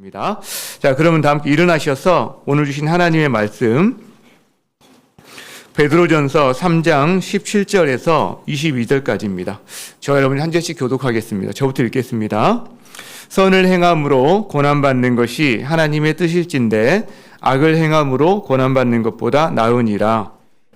입니다. 자, 그러면 다 함께 일어나셔서 오늘 주신 하나님의 말씀 베드로전서 3장 17절에서 22절까지입니다. 저와 여러분이 한 절씩 교독하겠습니다. 저부터 읽겠습니다. 선을 행함으로 고난받는 것이 하나님의 뜻일진데 악을 행함으로 고난받는 것보다 나으니라.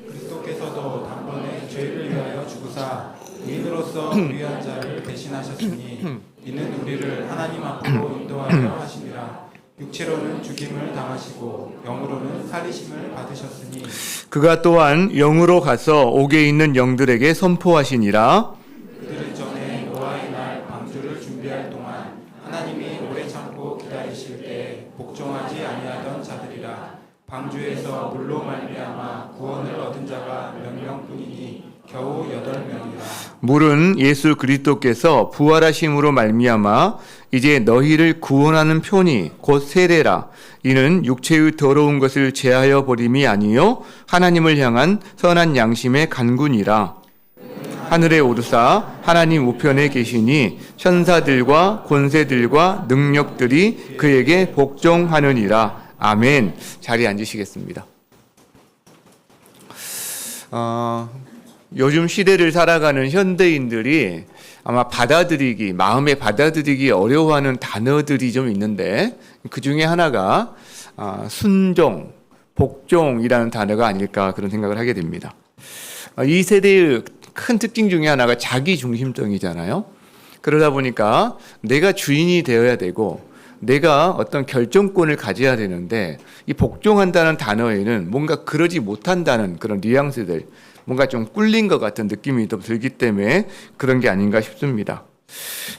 그리스도께서도 단번에 죄를 위하여 죽으사 의인으로서 위한 자를 대신하셨으니 이는 우리를 하나님 앞으로 인도하려 하심이라. 육체로는 죽임을 당하시고 영으로는 살리심을 받으셨으니 그가 또한 영으로 가서 옥에 있는 영들에게 선포하시니라. 그들은 전에 노아의 날 방주를 준비할 동안 하나님이 오래 참고 기다리실 때 복종하지 아니하던 자들이라. 방주에서 물로 말미암아 구원을 얻은 자가 몇 명뿐이니 겨우 8명이라. 물은 예수 그리스도께서 부활하심으로 말미암아 이제 너희를 구원하는 편이 곧 세례라. 이는 육체의 더러운 것을 제하여 버림이 아니요 하나님을 향한 선한 양심의 간군이라. 하늘에 오르사 하나님 우편에 계시니 천사들과 권세들과 능력들이 그에게 복종하느니라. 아멘. 자리에 앉으시겠습니다. 요즘 시대를 살아가는 현대인들이 아마 마음에 받아들이기 어려워하는 단어들이 좀 있는데 그 중에 하나가 순종, 복종이라는 단어가 아닐까 그런 생각을 하게 됩니다. 이 세대의 큰 특징 중에 하나가 자기중심성이잖아요. 그러다 보니까 내가 주인이 되어야 되고 내가 어떤 결정권을 가져야 되는데 이 복종한다는 단어에는 뭔가 그러지 못한다는 그런 뉘앙스들, 뭔가 좀 꿀린 것 같은 느낌이 더 들기 때문에 그런 게 아닌가 싶습니다.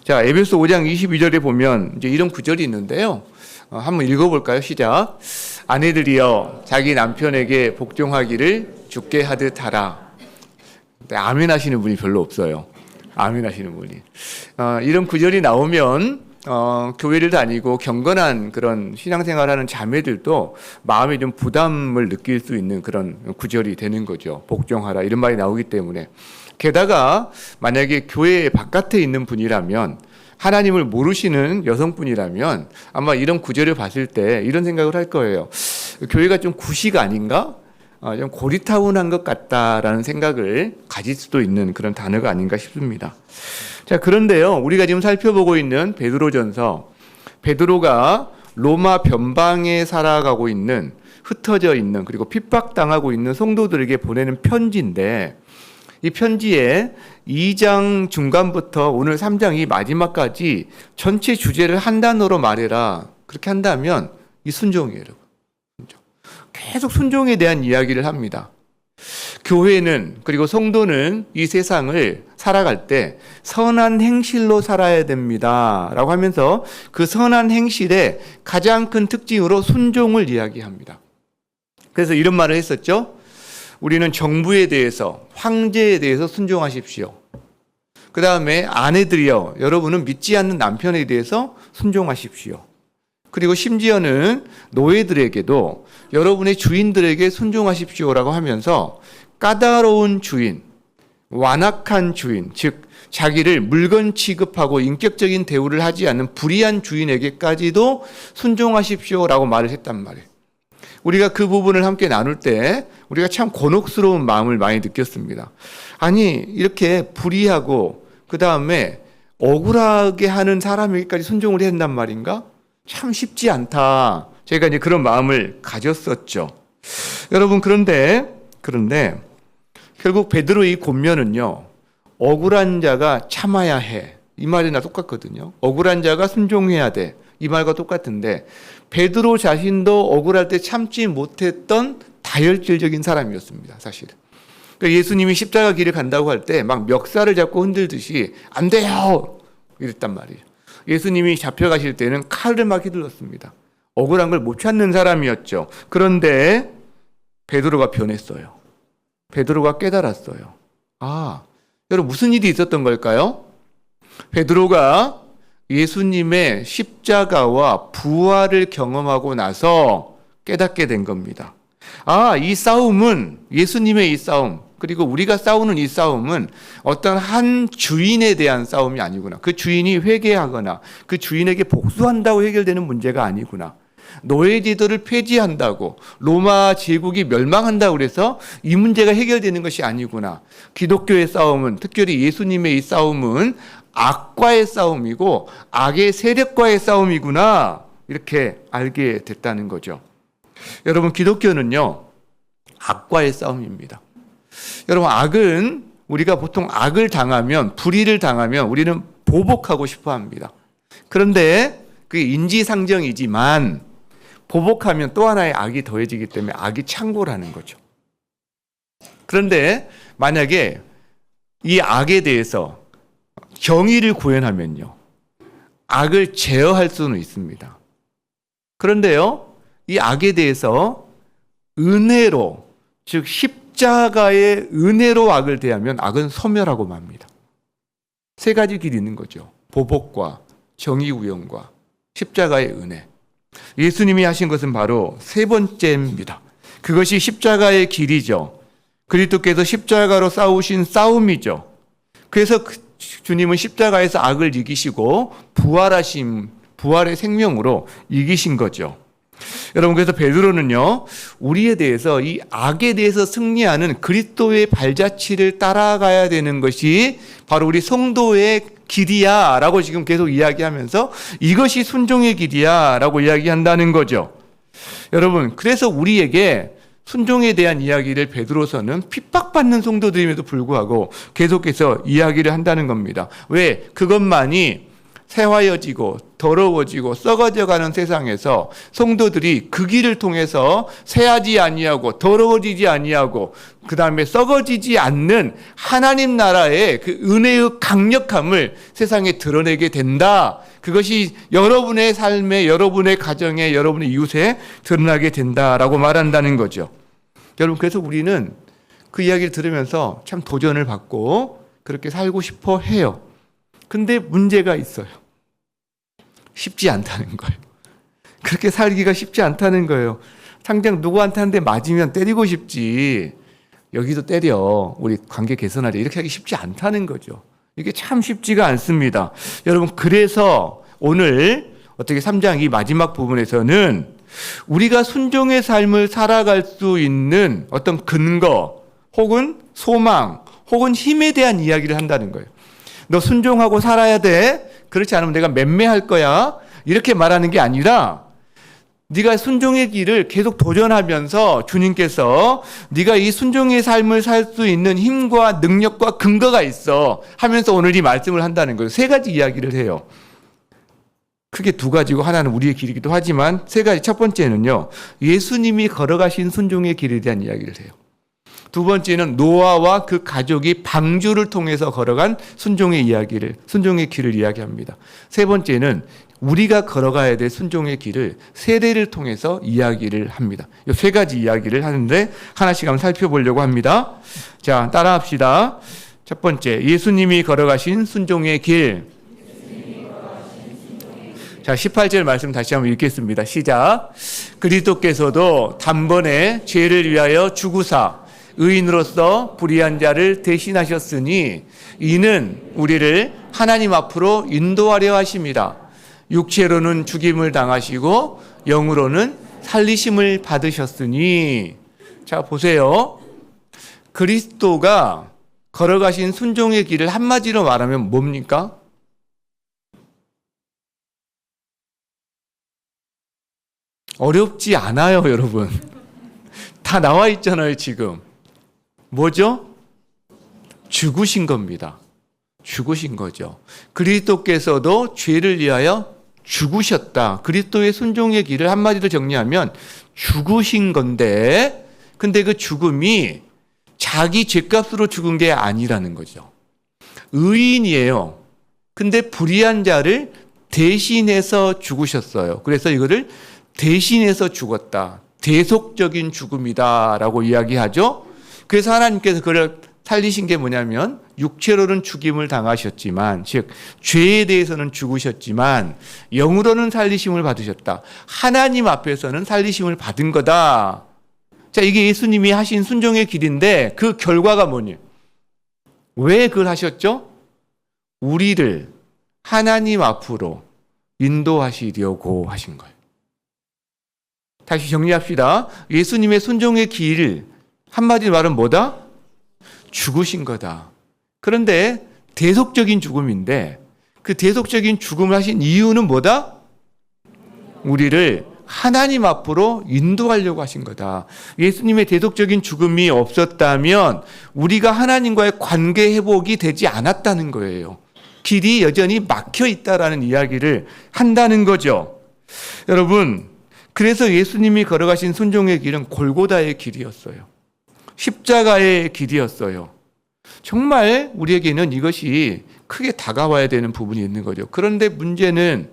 자, 에베소 5장 22절에 보면 이제 이런 구절이 있는데요. 한번 읽어볼까요? 시작. 아내들이여 자기 남편에게 복종하기를 주께 하듯 하라. 아멘 하시는 분이 별로 없어요. 아멘 하시는 분이. 이런 구절이 나오면 교회를 다니고 경건한 그런 신앙생활하는 자매들도 마음에 좀 부담을 느낄 수 있는 그런 구절이 되는 거죠. 복종하라 이런 말이 나오기 때문에. 게다가 만약에 교회 바깥에 있는 분이라면 하나님을 모르시는 여성분이라면 아마 이런 구절을 봤을 때 이런 생각을 할 거예요. 교회가 좀 구식 아닌가? 좀 고리타분한 것 같다라는 생각을 가질 수도 있는 그런 단어가 아닌가 싶습니다. 자, 그런데요, 우리가 지금 살펴보고 있는 베드로전서, 베드로가 로마 변방에 살아가고 있는, 흩어져 있는, 그리고 핍박당하고 있는 성도들에게 보내는 편지인데, 이 편지에 2장 중간부터 오늘 3장 이 마지막까지 전체 주제를 한 단어로 말해라. 그렇게 한다면 이 순종이에요, 여러분. 순종. 계속 순종에 대한 이야기를 합니다. 교회는, 그리고 성도는 이 세상을 살아갈 때 선한 행실로 살아야 됩니다 라고 하면서 그 선한 행실의 가장 큰 특징으로 순종을 이야기합니다. 그래서 이런 말을 했었죠. 우리는 정부에 대해서, 황제에 대해서 순종하십시오. 그 다음에 아내들이여 여러분은 믿지 않는 남편에 대해서 순종하십시오. 그리고 심지어는 노예들에게도 여러분의 주인들에게 순종하십시오라고 하면서 까다로운 주인, 완악한 주인, 즉 자기를 물건 취급하고 인격적인 대우를 하지 않는 불의한 주인에게까지도 순종하십시오라고 말을 했단 말이에요. 우리가 그 부분을 함께 나눌 때 우리가 참 곤혹스러운 마음을 많이 느꼈습니다. 아니 이렇게 불의하고 그 다음에 억울하게 하는 사람에게까지 순종을 해야 한단 말인가? 참 쉽지 않다. 제가 이제 그런 마음을 가졌었죠. 여러분 그런데 결국 베드로의 권면은요. 억울한 자가 참아야 해. 이 말이나 똑같거든요. 억울한 자가 순종해야 돼. 이 말과 똑같은데 베드로 자신도 억울할 때 참지 못했던 다혈질적인 사람이었습니다. 사실은. 그러니까 예수님이 십자가 길을 간다고 할 때 막 멱살을 잡고 흔들듯이 안 돼요. 이랬단 말이에요. 예수님이 잡혀가실 때는 칼을 막 휘둘렀습니다. 억울한 걸 못 찾는 사람이었죠. 그런데 베드로가 변했어요. 베드로가 깨달았어요. 여러분 무슨 일이 있었던 걸까요? 베드로가 예수님의 십자가와 부활을 경험하고 나서 깨닫게 된 겁니다. 이 싸움은 예수님의 이 싸움, 그리고 우리가 싸우는 이 싸움은 어떤 한 주인에 대한 싸움이 아니구나. 그 주인이 회개하거나 그 주인에게 복수한다고 해결되는 문제가 아니구나. 노예 제도를 폐지한다고 로마 제국이 멸망한다고 그래서 이 문제가 해결되는 것이 아니구나. 기독교의 싸움은, 특별히 예수님의 이 싸움은 악과의 싸움이고 악의 세력과의 싸움이구나. 이렇게 알게 됐다는 거죠. 여러분, 기독교는요, 악과의 싸움입니다. 여러분, 악은, 우리가 보통 악을 당하면, 불의를 당하면 우리는 보복하고 싶어 합니다. 그런데 그게 인지상정이지만 보복하면 또 하나의 악이 더해지기 때문에 악이 창고라는 거죠. 그런데 만약에 이 악에 대해서 정의를 구현하면요, 악을 제어할 수는 있습니다. 그런데요, 이 악에 대해서 은혜로, 즉 십자가의 은혜로 악을 대하면 악은 소멸하고 맙니다. 세 가지 길이 있는 거죠. 보복과 정의 구현과 십자가의 은혜. 예수님이 하신 것은 바로 세 번째입니다. 그것이 십자가의 길이죠. 그리스도께서 십자가로 싸우신 싸움이죠. 그래서 주님은 십자가에서 악을 이기시고 부활의 생명으로 이기신 거죠. 여러분, 그래서 베드로는요, 우리에 대해서 이 악에 대해서 승리하는 그리스도의 발자취를 따라가야 되는 것이 바로 우리 성도의 길이야 라고 지금 계속 이야기하면서 이것이 순종의 길이야 라고 이야기한다는 거죠. 여러분, 그래서 우리에게 순종에 대한 이야기를 베드로서는 핍박받는 성도들임에도 불구하고 계속해서 이야기를 한다는 겁니다. 왜? 그것만이 새하여지고 더러워지고 썩어져가는 세상에서 성도들이 그 길을 통해서 새하지 아니하고 더러워지지 아니하고 그 다음에 썩어지지 않는 하나님 나라의 그 은혜의 강력함을 세상에 드러내게 된다. 그것이 여러분의 삶에, 여러분의 가정에, 여러분의 이웃에 드러나게 된다라고 말한다는 거죠. 여러분, 그래서 우리는 그 이야기를 들으면서 참 도전을 받고 그렇게 살고 싶어 해요. 근데 문제가 있어요. 쉽지 않다는 거예요. 그렇게 살기가 쉽지 않다는 거예요. 당장 누구한테 한 대 맞으면 때리고 싶지, 여기도 때려, 우리 관계 개선하려, 이렇게 하기 쉽지 않다는 거죠. 이게 참 쉽지가 않습니다. 여러분, 그래서 오늘 어떻게 3장 이 마지막 부분에서는 우리가 순종의 삶을 살아갈 수 있는 어떤 근거 혹은 소망 혹은 힘에 대한 이야기를 한다는 거예요. 너 순종하고 살아야 돼. 그렇지 않으면 내가 맴매할 거야. 이렇게 말하는 게 아니라 네가 순종의 길을 계속 도전하면서 주님께서 네가 이 순종의 삶을 살 수 있는 힘과 능력과 근거가 있어 하면서 오늘 이 말씀을 한다는 거예요. 세 가지 이야기를 해요. 크게 두 가지고 하나는 우리의 길이기도 하지만 세 가지. 첫 번째는요, 예수님이 걸어가신 순종의 길에 대한 이야기를 해요. 두 번째는 노아와 그 가족이 방주를 통해서 걸어간 순종의 길을 이야기합니다. 세 번째는 우리가 걸어가야 될 순종의 길을 세례를 통해서 이야기를 합니다. 이 세 가지 이야기를 하는데 하나씩 한번 살펴보려고 합니다. 자, 따라합시다. 첫 번째, 예수님이 걸어가신 순종의 길. 자, 18절 말씀 다시 한번 읽겠습니다. 시작. 그리스도께서도 단번에 죄를 위하여 죽으사 의인으로서 불의한 자를 대신하셨으니 이는 우리를 하나님 앞으로 인도하려 하심이라. 육체로는 죽임을 당하시고 영으로는 살리심을 받으셨으니. 자, 보세요. 그리스도가 걸어가신 순종의 길을 한마디로 말하면 뭡니까? 어렵지 않아요, 여러분. 다 나와 있잖아요, 지금. 뭐죠? 죽으신 겁니다. 죽으신 거죠. 그리스도께서도 죄를 위하여 죽으셨다. 그리스도의 순종의 길을 한마디로 정리하면 죽으신 건데, 근데 그 죽음이 자기 죄값으로 죽은 게 아니라는 거죠. 의인이에요. 근데 불의한 자를 대신해서 죽으셨어요. 그래서 이거를 대신해서 죽었다. 대속적인 죽음이다라고 이야기하죠. 그래서 하나님께서 그를 살리신 게 뭐냐면 육체로는 죽임을 당하셨지만, 즉 죄에 대해서는 죽으셨지만 영으로는 살리심을 받으셨다. 하나님 앞에서는 살리심을 받은 거다. 자, 이게 예수님이 하신 순종의 길인데 그 결과가 뭐니? 왜 그걸 하셨죠? 우리를 하나님 앞으로 인도하시려고 하신 거예요. 다시 정리합시다. 예수님의 순종의 길, 한마디로 말하면 뭐다? 죽으신 거다. 그런데 대속적인 죽음인데 그 대속적인 죽음을 하신 이유는 뭐다? 우리를 하나님 앞으로 인도하려고 하신 거다. 예수님의 대속적인 죽음이 없었다면 우리가 하나님과의 관계 회복이 되지 않았다는 거예요. 길이 여전히 막혀 있다라는 이야기를 한다는 거죠. 여러분, 그래서 예수님이 걸어가신 순종의 길은 골고다의 길이었어요. 십자가의 길이었어요. 정말 우리에게는 이것이 크게 다가와야 되는 부분이 있는 거죠. 그런데 문제는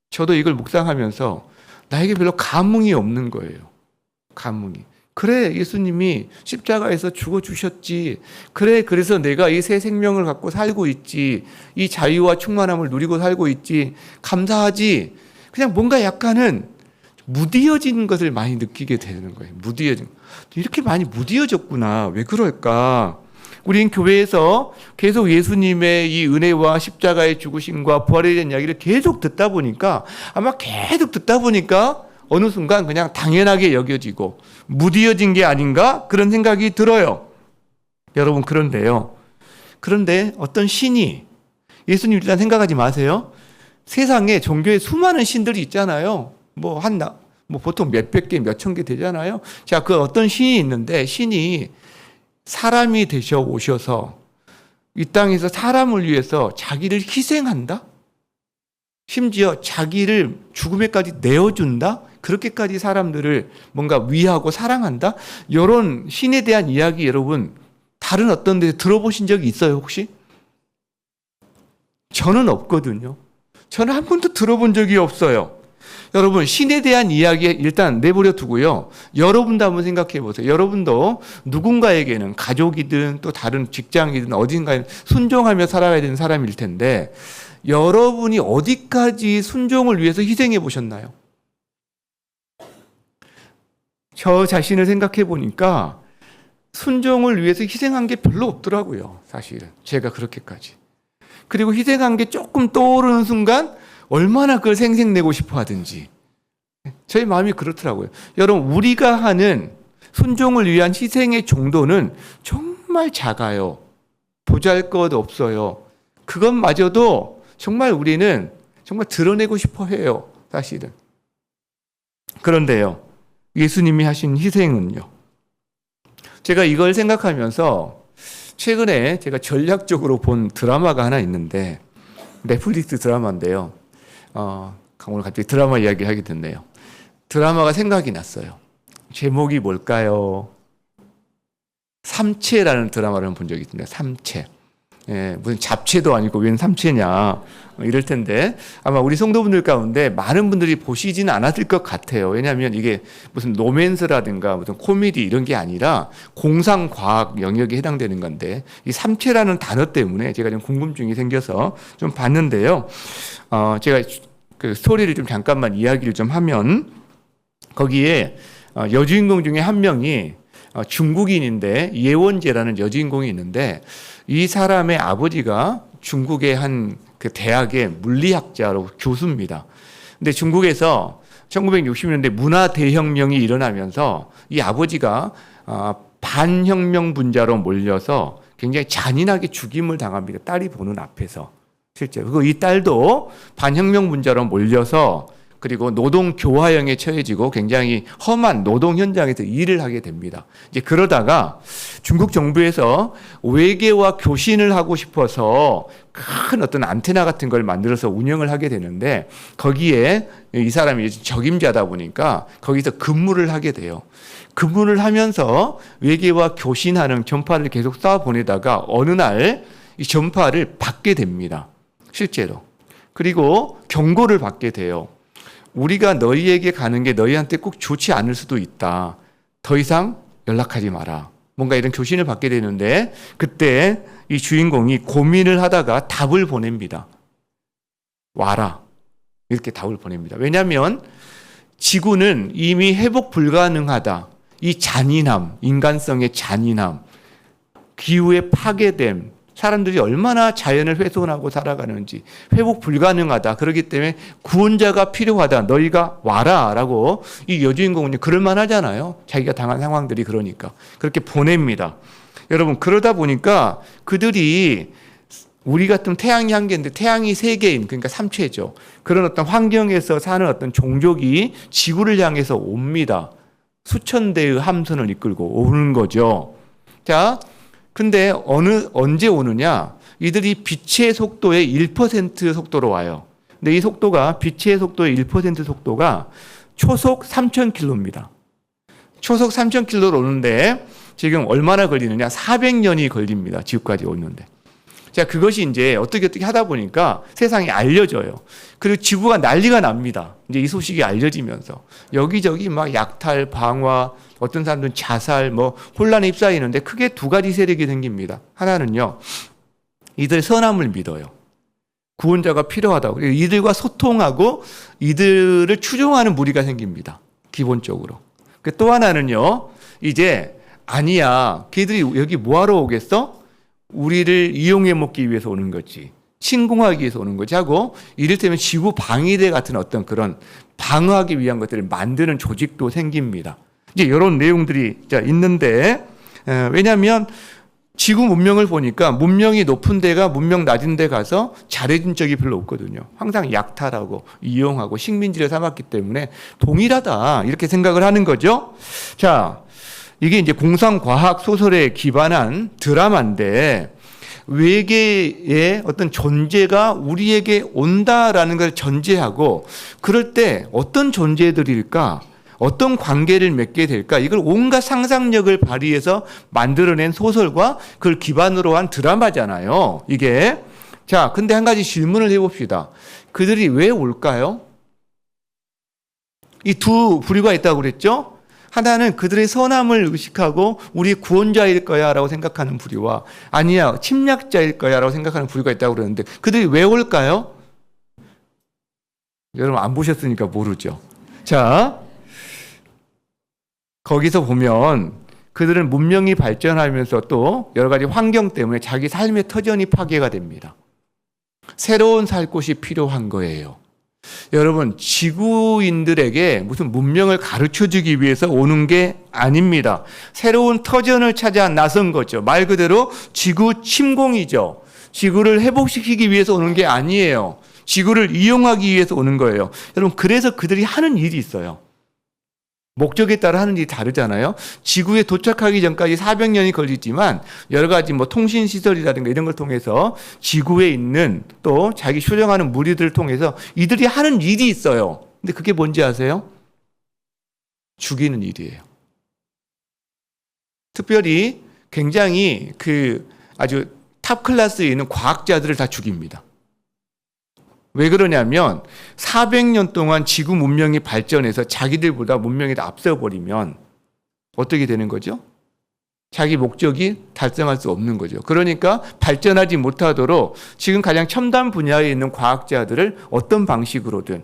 저도 이걸 묵상하면서 나에게 별로 감흥이 없는 거예요. 감흥이. 그래, 예수님이 십자가에서 죽어주셨지. 그래, 그래서 내가 이 새 생명을 갖고 살고 있지. 이 자유와 충만함을 누리고 살고 있지. 감사하지. 그냥 뭔가 약간은 무디어진 것을 많이 느끼게 되는 거예요. 무디어진. 이렇게 많이 무디어졌구나. 왜 그럴까? 우린 교회에서 계속 예수님의 이 은혜와 십자가의 죽으심과 부활에 대한 이야기를 계속 듣다 보니까 아마 계속 듣다 보니까 어느 순간 그냥 당연하게 여겨지고 무디어진 게 아닌가? 그런 생각이 들어요. 여러분, 그런데 어떤 신이, 예수님 일단 생각하지 마세요. 세상에 종교에 수많은 신들이 있잖아요. 보통 몇백 개, 몇천 개 되잖아요. 자, 그 어떤 신이 있는데 신이 사람이 되셔 오셔서 이 땅에서 사람을 위해서 자기를 희생한다? 심지어 자기를 죽음에까지 내어준다? 그렇게까지 사람들을 뭔가 위하고 사랑한다? 이런 신에 대한 이야기 여러분 다른 어떤 데서 들어보신 적이 있어요 혹시? 저는 없거든요. 저는 한 번도 들어본 적이 없어요. 여러분, 신에 대한 이야기 일단 내버려 두고요. 여러분도 한번 생각해 보세요. 여러분도 누군가에게는 가족이든 또 다른 직장이든 어딘가에 순종하며 살아야 되는 사람일 텐데 여러분이 어디까지 순종을 위해서 희생해 보셨나요? 저 자신을 생각해 보니까 순종을 위해서 희생한 게 별로 없더라고요. 사실은 제가 그렇게까지. 그리고 희생한 게 조금 떠오르는 순간 얼마나 그걸 생색내고 싶어 하든지. 저희 마음이 그렇더라고요. 여러분, 우리가 하는 순종을 위한 희생의 정도는 정말 작아요. 보잘것 없어요. 그것마저도 정말 우리는 정말 드러내고 싶어 해요. 사실은. 그런데요, 예수님이 하신 희생은요. 제가 이걸 생각하면서 최근에 제가 전략적으로 본 드라마가 하나 있는데 넷플릭스 드라마인데요. 오늘 갑자기 드라마 이야기 하게 됐네요. 드라마가 생각이 났어요. 제목이 뭘까요? 삼체라는 드라마를 본 적이 있습니다. 삼체. 무슨 잡채도 아니고 웬 삼체냐 이럴 텐데 아마 우리 성도분들 가운데 많은 분들이 보시지는 않았을 것 같아요. 왜냐하면 이게 무슨 로맨스라든가 무슨 코미디 이런 게 아니라 공상과학 영역에 해당되는 건데 이 삼체라는 단어 때문에 제가 좀 궁금증이 생겨서 좀 봤는데요. 제가 그 스토리를 좀 잠깐만 이야기를 좀 하면 거기에 여주인공 중에 한 명이 중국인인데 예원재라는 여주인공이 있는데 이 사람의 아버지가 중국의 한 그 대학의 물리학자로 교수입니다. 근데 중국에서 1960년대 문화 대혁명이 일어나면서 이 아버지가 반혁명 분자로 몰려서 굉장히 잔인하게 죽임을 당합니다. 딸이 보는 앞에서. 실제로. 그리고 이 딸도 반혁명 분자로 몰려서 그리고 노동 교화형에 처해지고 굉장히 험한 노동 현장에서 일을 하게 됩니다. 이제 그러다가 중국 정부에서 외계와 교신을 하고 싶어서 큰 어떤 안테나 같은 걸 만들어서 운영을 하게 되는데 거기에 이 사람이 적임자다 보니까 거기서 근무를 하게 돼요. 근무를 하면서 외계와 교신하는 전파를 계속 쏴 보내다가 어느 날 이 전파를 받게 됩니다. 실제로. 그리고 경고를 받게 돼요. 우리가 너희에게 가는 게 너희한테 꼭 좋지 않을 수도 있다. 더 이상 연락하지 마라. 뭔가 이런 교신을 받게 되는데 그때 이 주인공이 고민을 하다가 답을 보냅니다. 와라. 이렇게 답을 보냅니다. 왜냐하면 지구는 이미 회복 불가능하다. 이 잔인함, 인간성의 잔인함, 기후의 파괴됨, 사람들이 얼마나 자연을 훼손하고 살아가는지, 회복 불가능하다. 그렇기 때문에 구원자가 필요하다. 너희가 와라. 라고 이 여주인공은 그럴만하잖아요. 자기가 당한 상황들이 그러니까. 그렇게 보냅니다. 여러분, 그러다 보니까 그들이 우리 같은 태양이 한 개인데 태양이 세 개인, 그러니까 삼체죠. 그런 어떤 환경에서 사는 어떤 종족이 지구를 향해서 옵니다. 수천 대의 함선을 이끌고 오는 거죠. 자, 근데 언제 오느냐? 이들이 빛의 속도의 1% 속도로 와요. 근데 이 속도가, 빛의 속도의 1% 속도가 초속 3,000km입니다. 초속 3,000km로 오는데 지금 얼마나 걸리느냐? 400년이 걸립니다. 지구까지 오는데. 자, 그것이 이제 어떻게 하다 보니까 세상에 알려져요. 그리고 지구가 난리가 납니다. 이제 이 소식이 알려지면서 여기저기 막 약탈, 방화, 어떤 사람들은 자살, 혼란에 휩싸이는데 크게 두 가지 세력이 생깁니다. 하나는요, 이들 선함을 믿어요. 구원자가 필요하다고. 그리고 이들과 소통하고 이들을 추종하는 무리가 생깁니다. 기본적으로. 또 하나는요, 이제 아니야, 걔들이 여기 뭐하러 오겠어? 우리를 이용해 먹기 위해서 오는 거지, 침공하기 위해서 오는 거지 하고, 이를테면 지구 방위대 같은 어떤 그런 방어하기 위한 것들을 만드는 조직도 생깁니다. 이제 이런 내용들이 있는데, 왜냐하면 지구 문명을 보니까 문명이 높은 데가 문명 낮은 데 가서 잘해준 적이 별로 없거든요. 항상 약탈하고 이용하고 식민지를 삼았기 때문에 동일하다, 이렇게 생각을 하는 거죠. 자, 이게 이제 공상과학 소설에 기반한 드라마인데, 외계의 어떤 존재가 우리에게 온다라는 걸 전제하고, 그럴 때 어떤 존재들일까? 어떤 관계를 맺게 될까? 이걸 온갖 상상력을 발휘해서 만들어낸 소설과 그걸 기반으로 한 드라마잖아요, 이게. 자, 근데 한 가지 질문을 해봅시다. 그들이 왜 올까요? 이 두 부류가 있다고 그랬죠? 하나는 그들의 선함을 의식하고 우리 구원자일 거야 라고 생각하는 부류와, 아니야, 침략자일 거야 라고 생각하는 부류가 있다고 그러는데, 그들이 왜 올까요? 여러분 안 보셨으니까 모르죠. 자, 거기서 보면 그들은 문명이 발전하면서 또 여러 가지 환경 때문에 자기 삶의 터전이 파괴가 됩니다. 새로운 살 곳이 필요한 거예요. 여러분, 지구인들에게 무슨 문명을 가르쳐주기 위해서 오는 게 아닙니다. 새로운 터전을 찾아 나선 거죠. 말 그대로 지구 침공이죠. 지구를 회복시키기 위해서 오는 게 아니에요. 지구를 이용하기 위해서 오는 거예요. 여러분, 그래서 그들이 하는 일이 있어요. 목적에 따라 하는 일이 다르잖아요. 지구에 도착하기 전까지 400년이 걸리지만 여러 가지 통신시설이라든가 이런 걸 통해서 지구에 있는 또 자기 수령하는 무리들을 통해서 이들이 하는 일이 있어요. 근데 그게 뭔지 아세요? 죽이는 일이에요. 특별히 굉장히 아주 탑 클래스에 있는 과학자들을 다 죽입니다. 왜 그러냐면 400년 동안 지구 문명이 발전해서 자기들보다 문명이 다 앞서버리면 어떻게 되는 거죠? 자기 목적이 달성할 수 없는 거죠. 그러니까 발전하지 못하도록 지금 가장 첨단 분야에 있는 과학자들을 어떤 방식으로든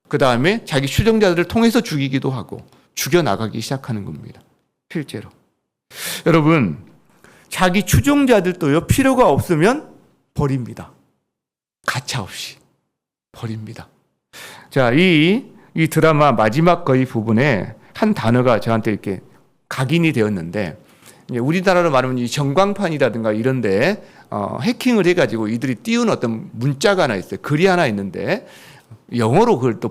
그 다음에 자기 추종자들을 통해서 죽이기도 하고 죽여나가기 시작하는 겁니다. 실제로. 여러분, 자기 추종자들도요, 필요가 없으면 버립니다. 가차없이 버립니다. 자, 이 드라마 마지막 거의 부분에 한 단어가 저한테 이렇게 각인이 되었는데, 우리나라로 말하면 이 전광판이라든가 이런데 해킹을 해가지고 이들이 띄운 어떤 문자가 하나 있어요. 글이 하나 있는데 영어로 그걸 또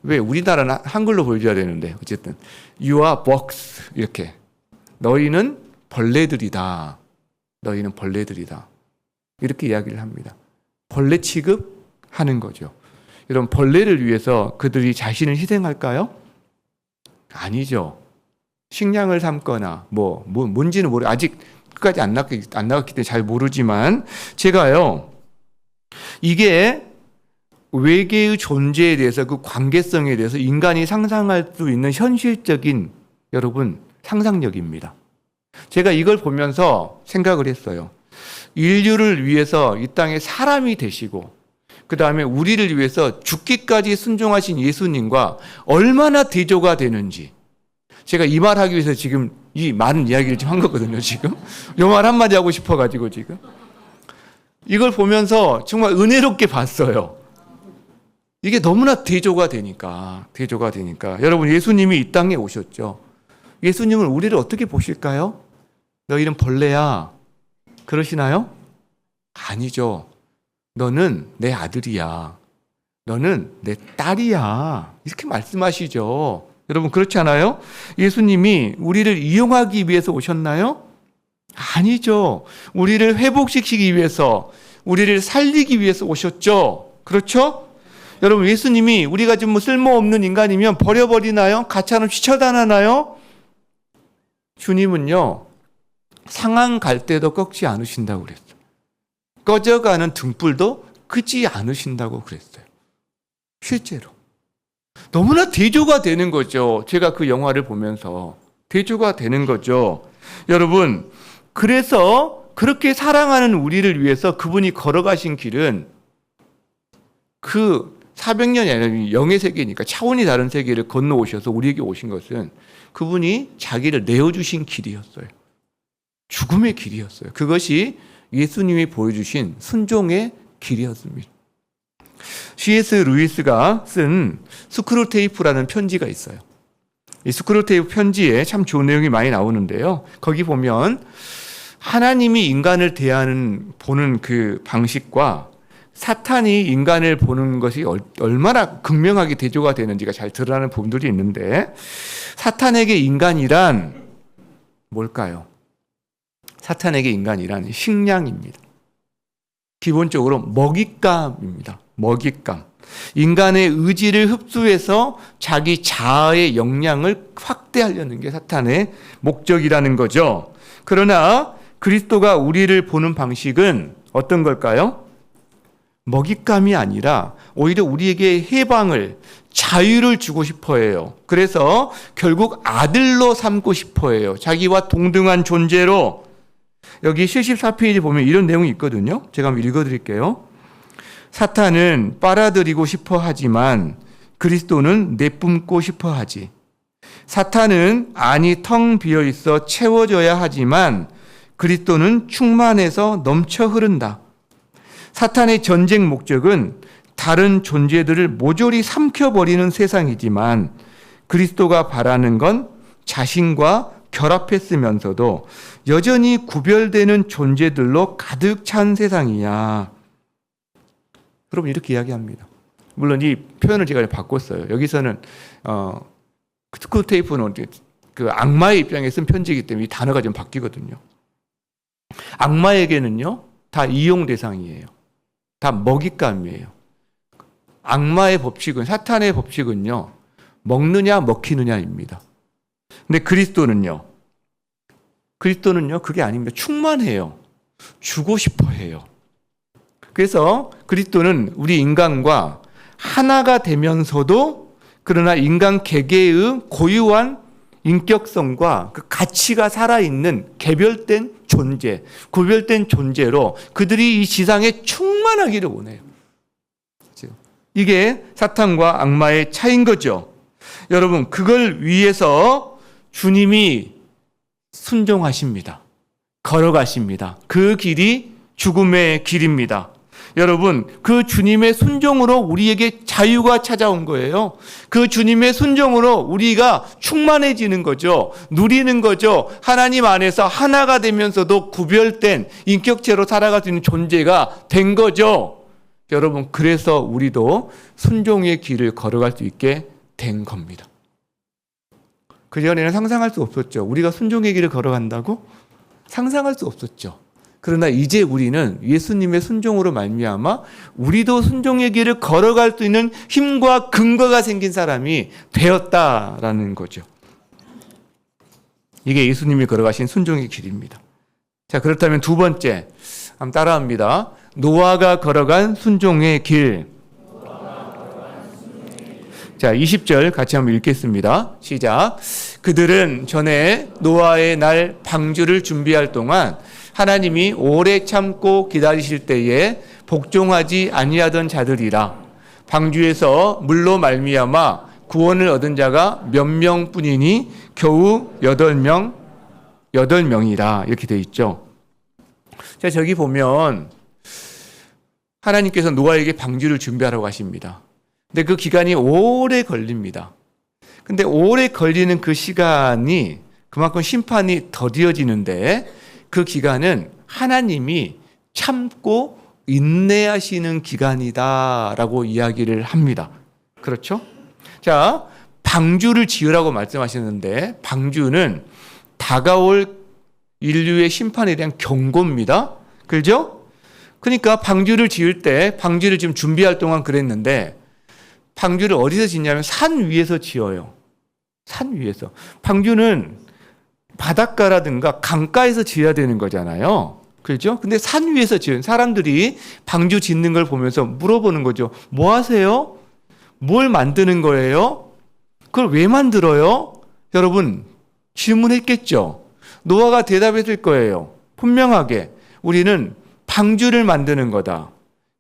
왜 우리나라는 한글로 보여줘야 되는데, 어쨌든 You are bugs, 이렇게. 너희는 벌레들이다. 너희는 벌레들이다. 이렇게 이야기를 합니다. 벌레 취급하는 거죠. 여러분, 벌레를 위해서 그들이 자신을 희생할까요? 아니죠. 식량을 삼거나 뭔지는 아직 끝까지 안 나갔기 때문에 잘 모르지만, 제가요, 이게 외계의 존재에 대해서, 그 관계성에 대해서 인간이 상상할 수 있는 현실적인, 여러분, 상상력입니다. 제가 이걸 보면서 생각을 했어요. 인류를 위해서 이 땅에 사람이 되시고 그 다음에 우리를 위해서 죽기까지 순종하신 예수님과 얼마나 대조가 되는지, 제가 이 말 하기 위해서 지금 이 많은 이야기를 지금 한 거거든요, 지금. 요 말 한마디 하고 싶어가지고 지금. 이걸 보면서 정말 은혜롭게 봤어요. 이게 너무나 대조가 되니까. 여러분, 예수님이 이 땅에 오셨죠. 예수님은 우리를 어떻게 보실까요? 너희는 벌레야. 그러시나요? 아니죠. 너는 내 아들이야. 너는 내 딸이야. 이렇게 말씀하시죠. 여러분, 그렇지 않아요? 예수님이 우리를 이용하기 위해서 오셨나요? 아니죠. 우리를 회복시키기 위해서, 우리를 살리기 위해서 오셨죠. 그렇죠? 여러분, 예수님이 우리가 좀 쓸모없는 인간이면 버려버리나요? 가차없이 처단하나요? 주님은요, 상한 갈대도 꺾지 않으신다고 그랬어요. 꺼져가는 등불도 끄지 않으신다고 그랬어요. 실제로. 너무나 대조가 되는 거죠. 제가 그 영화를 보면서 대조가 되는 거죠. 여러분, 그래서 그렇게 사랑하는 우리를 위해서 그분이 걸어가신 길은 그 400년이 아니라 영의 세계니까 차원이 다른 세계를 건너오셔서 우리에게 오신 것은 그분이 자기를 내어주신 길이었어요. 죽음의 길이었어요. 그것이 예수님이 보여주신 순종의 길이었습니다. C.S. 루이스가 쓴 스크루테이프라는 편지가 있어요. 이 스크루테이프 편지에 참 좋은 내용이 많이 나오는데요. 거기 보면 하나님이 인간을 보는 그 방식과 사탄이 인간을 보는 것이 얼마나 극명하게 대조가 되는지가 잘 드러나는 부분들이 있는데, 사탄에게 인간이란 뭘까요? 사탄에게 인간이란 식량입니다. 기본적으로 먹잇감입니다. 먹잇감. 인간의 의지를 흡수해서 자기 자아의 역량을 확대하려는 게 사탄의 목적이라는 거죠. 그러나 그리스도가 우리를 보는 방식은 어떤 걸까요? 먹잇감이 아니라 오히려 우리에게 해방을, 자유를 주고 싶어 해요. 그래서 결국 아들로 삼고 싶어 해요. 자기와 동등한 존재로. 여기 74페이지 보면 이런 내용이 있거든요. 제가 한번 읽어드릴게요. 사탄은 빨아들이고 싶어 하지만 그리스도는 내뿜고 싶어 하지. 사탄은 안이 텅 비어 있어 채워져야 하지만 그리스도는 충만해서 넘쳐 흐른다. 사탄의 전쟁 목적은 다른 존재들을 모조리 삼켜버리는 세상이지만 그리스도가 바라는 건 자신과 결합했으면서도 여전히 구별되는 존재들로 가득 찬 세상이야. 여러분, 이렇게 이야기합니다. 물론 이 표현을 제가 바꿨어요. 여기서는 스크루테이프는 그 악마의 입장에 쓴 편지이기 때문에 이 단어가 좀 바뀌거든요. 악마에게는요, 다 이용 대상이에요. 다 먹잇감이에요. 악마의 법칙은, 사탄의 법칙은요, 먹느냐 먹히느냐입니다. 근데 그리스도는요 그게 아닙니다. 충만해요. 주고 싶어 해요. 그래서 그리스도는 우리 인간과 하나가 되면서도 그러나 인간 개개의 고유한 인격성과 그 가치가 살아있는 개별된 존재, 구별된 존재로 그들이 이 지상에 충만하기를 원해요. 이게 사탄과 악마의 차이인 거죠. 여러분, 그걸 위해서 주님이 순종하십니다. 걸어가십니다. 그 길이 죽음의 길입니다. 여러분, 그 주님의 순종으로 우리에게 자유가 찾아온 거예요. 그 주님의 순종으로 우리가 충만해지는 거죠. 누리는 거죠. 하나님 안에서 하나가 되면서도 구별된 인격체로 살아갈 수 있는 존재가 된 거죠. 여러분, 그래서 우리도 순종의 길을 걸어갈 수 있게 된 겁니다. 그전에는 상상할 수 없었죠. 우리가 순종의 길을 걸어간다고? 상상할 수 없었죠. 그러나 이제 우리는 예수님의 순종으로 말미암아 우리도 순종의 길을 걸어갈 수 있는 힘과 근거가 생긴 사람이 되었다라는 거죠. 이게 예수님이 걸어가신 순종의 길입니다. 자, 그렇다면 두 번째, 한번 따라합니다. 노아가 걸어간 순종의 길. 자, 20절 같이 한번 읽겠습니다. 시작. 그들은 전에 노아의 날 방주를 준비할 동안 하나님이 오래 참고 기다리실 때에 복종하지 아니하던 자들이라. 방주에서 물로 말미암아 구원을 얻은 자가 몇 명뿐이니 겨우 8명이라 이렇게 돼 있죠. 자, 저기 보면 하나님께서 노아에게 방주를 준비하라고 하십니다. 근데 그 기간이 오래 걸립니다. 근데 오래 걸리는 그 시간이 그만큼 심판이 더디어지는데 그 기간은 하나님이 참고 인내하시는 기간이다라고 이야기를 합니다. 그렇죠? 자, 방주를 지으라고 말씀하셨는데 방주는 다가올 인류의 심판에 대한 경고입니다. 그렇죠? 그러니까 방주를 지을 때 방주를 지금 준비할 동안 그랬는데 방주를 어디서 짓냐면 산 위에서 지어요. 산 위에서. 방주는 바닷가라든가 강가에서 지어야 되는 거잖아요. 그렇죠? 근데 산 위에서 지은 사람들이 방주 짓는 걸 보면서 물어보는 거죠. 뭐 하세요? 뭘 만드는 거예요? 그걸 왜 만들어요? 여러분 질문했겠죠. 노아가 대답했을 거예요. 분명하게 우리는 방주를 만드는 거다.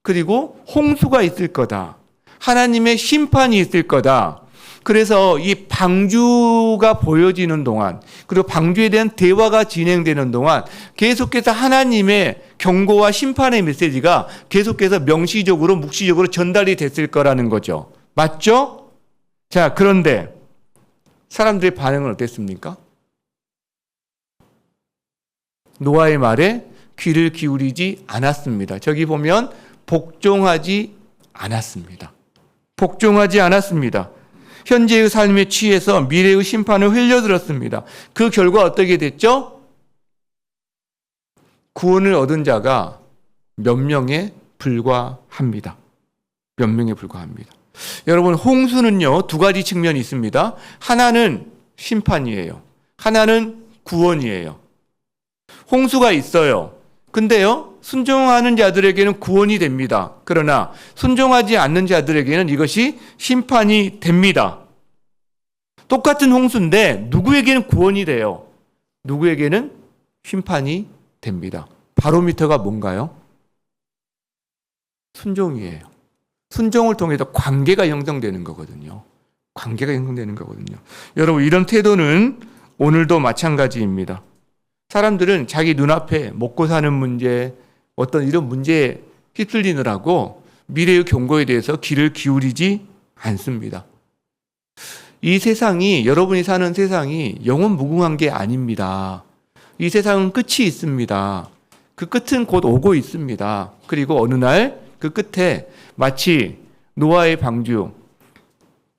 그리고 홍수가 있을 거다. 하나님의 심판이 있을 거다. 그래서 이 방주가 보여지는 동안 그리고 방주에 대한 대화가 진행되는 동안 계속해서 하나님의 경고와 심판의 메시지가 계속해서 명시적으로 묵시적으로 전달이 됐을 거라는 거죠. 맞죠? 자, 그런데 사람들의 반응은 어땠습니까? 노아의 말에 귀를 기울이지 않았습니다. 저기 보면 복종하지 않았습니다. 복종하지 않았습니다. 현재의 삶에 취해서 미래의 심판을 흘려들었습니다. 그 결과 어떻게 됐죠? 구원을 얻은 자가 몇 명에 불과합니다. 몇 명에 불과합니다. 여러분, 홍수는요, 두 가지 측면이 있습니다. 하나는 심판이에요. 하나는 구원이에요. 홍수가 있어요. 근데요, 순종하는 자들에게는 구원이 됩니다. 그러나 순종하지 않는 자들에게는 이것이 심판이 됩니다. 똑같은 홍수인데 누구에게는 구원이 돼요. 누구에게는 심판이 됩니다. 바로미터가 뭔가요? 순종이에요. 순종을 통해서 관계가 형성되는 거거든요. 관계가 형성되는 거거든요. 여러분, 이런 태도는 오늘도 마찬가지입니다. 사람들은 자기 눈앞에 먹고 사는 문제, 어떤 이런 문제에 휩쓸리느라고 미래의 경고에 대해서 귀를 기울이지 않습니다. 이 세상이, 여러분이 사는 세상이 영원 무궁한 게 아닙니다. 이 세상은 끝이 있습니다. 그 끝은 곧 오고 있습니다. 그리고 어느 날 그 끝에 마치 노아의 방주,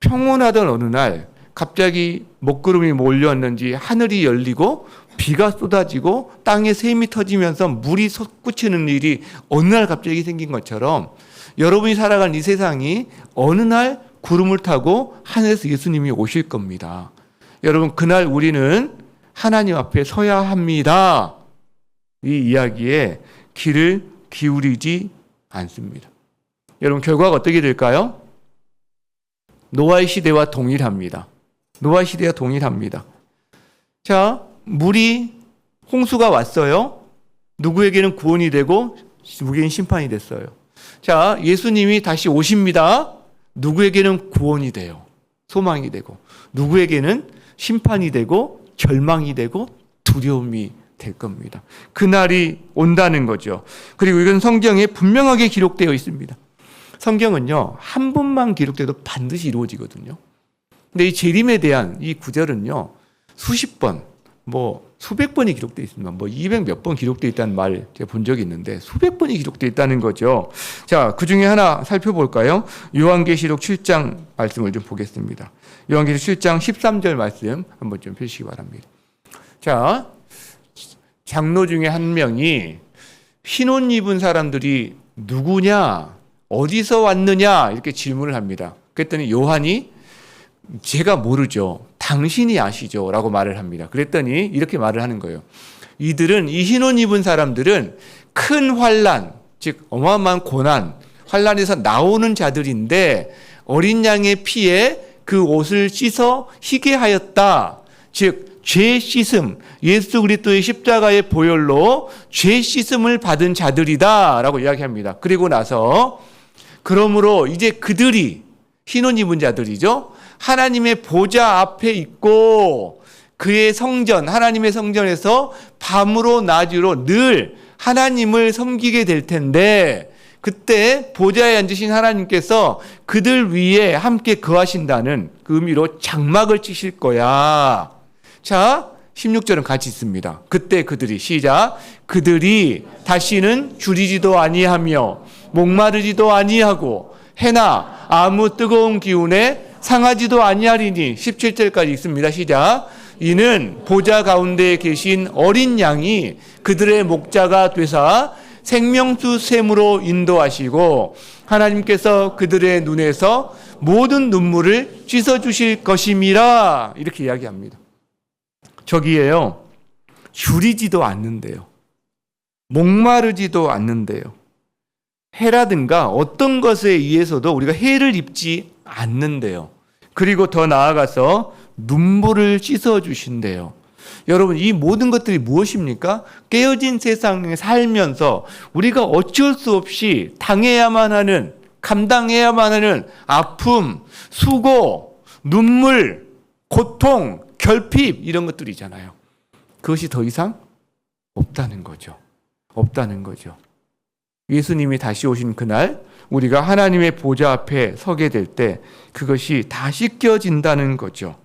평온하던 어느 날 갑자기 먹구름이 몰려왔는지 하늘이 열리고 비가 쏟아지고 땅에 샘이 터지면서 물이 솟구치는 일이 어느 날 갑자기 생긴 것처럼 여러분이 살아가는 이 세상이 어느 날 구름을 타고 하늘에서 예수님이 오실 겁니다. 여러분, 그날 우리는 하나님 앞에 서야 합니다. 이 이야기에 귀를 기울이지 않습니다. 여러분, 결과가 어떻게 될까요? 노아의 시대와 동일합니다. 노아의 시대와 동일합니다. 자, 물이, 홍수가 왔어요. 누구에게는 구원이 되고 누구에게는 심판이 됐어요. 자, 예수님이 다시 오십니다. 누구에게는 구원이 돼요. 소망이 되고. 누구에게는 심판이 되고 절망이 되고 두려움이 될 겁니다. 그날이 온다는 거죠. 그리고 이건 성경에 분명하게 기록되어 있습니다. 성경은요, 한 번만 기록돼도 반드시 이루어지거든요. 근데 이 재림에 대한 이 구절은요, 수십 번, 수백 번이 기록되어 있습니다. 200 몇 번 기록되어 있다는 말 제가 본 적이 있는데 수백 번이 기록되어 있다는 거죠. 자, 그 중에 하나 살펴볼까요? 요한계시록 7장 말씀을 좀 보겠습니다. 요한계시록 7장 13절 말씀 한번 좀 펴시기 바랍니다. 자, 장로 중에 한 명이 흰옷 입은 사람들이 누구냐, 어디서 왔느냐 이렇게 질문을 합니다. 그랬더니 요한이 제가 모르죠. 당신이 아시죠. 라고 말을 합니다. 그랬더니 이렇게 말을 하는 거예요. 이들은, 이 흰옷 입은 사람들은 큰 환난, 즉 어마어마한 고난, 환난에서 나오는 자들인데 어린 양의 피에 그 옷을 씻어 희게 하였다. 즉 죄 씻음, 예수 그리스도의 십자가의 보혈로 죄 씻음을 받은 자들이다 라고 이야기합니다. 그리고 나서 그러므로 이제 그들이 흰옷 입은 자들이죠. 하나님의 보좌 앞에 있고 그의 성전, 하나님의 성전에서 밤으로 낮으로 늘 하나님을 섬기게 될 텐데 그때 보좌에 앉으신 하나님께서 그들 위에 함께 거하신다는 그 의미로 장막을 치실 거야. 자, 16절은 같이 있습니다. 그때 그들이 시작. 그들이 다시는 줄이지도 아니하며 목마르지도 아니하고 해나 아무 뜨거운 기운에 상하지도 아니하리니 17절까지 있습니다. 시작. 이는 보좌 가운데 계신 어린 양이 그들의 목자가 되사 생명수 샘으로 인도하시고 하나님께서 그들의 눈에서 모든 눈물을 씻어주실 것임이라 이렇게 이야기합니다. 저기에요. 줄이지도 않는데요. 목마르지도 않는데요. 해라든가 어떤 것에 의해서도 우리가 해를 입지 않는데요. 그리고 더 나아가서 눈물을 씻어주신대요. 여러분, 이 모든 것들이 무엇입니까? 깨어진 세상에 살면서 우리가 어쩔 수 없이 당해야만 하는, 감당해야만 하는 아픔, 수고, 눈물, 고통, 결핍 이런 것들이잖아요. 그것이 더 이상 없다는 거죠. 없다는 거죠. 예수님이 다시 오신 그날 우리가 하나님의 보좌 앞에 서게 될 때 그것이 다 씻겨진다는 거죠.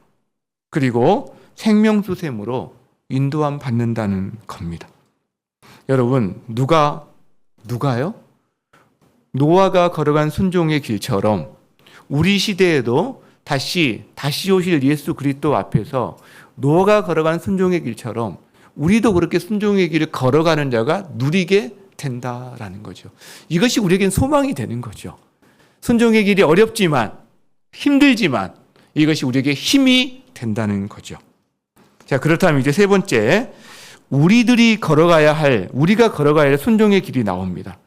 그리고 생명수샘으로 인도함 받는다는 겁니다. 여러분, 누가요? 노아가 걸어간 순종의 길처럼 우리 시대에도 다시 오실 예수 그리스도 앞에서 노아가 걸어간 순종의 길처럼 우리도 그렇게 순종의 길을 걸어가는 자가 누리게 된다라는 거죠. 이것이 우리에겐 소망이 되는 거죠. 순종의 길이 어렵지만 힘들지만 이것이 우리에게 힘이 된다는 거죠. 자, 그렇다면 이제 세 번째, 우리가 걸어가야 할 순종의 길이 나옵니다.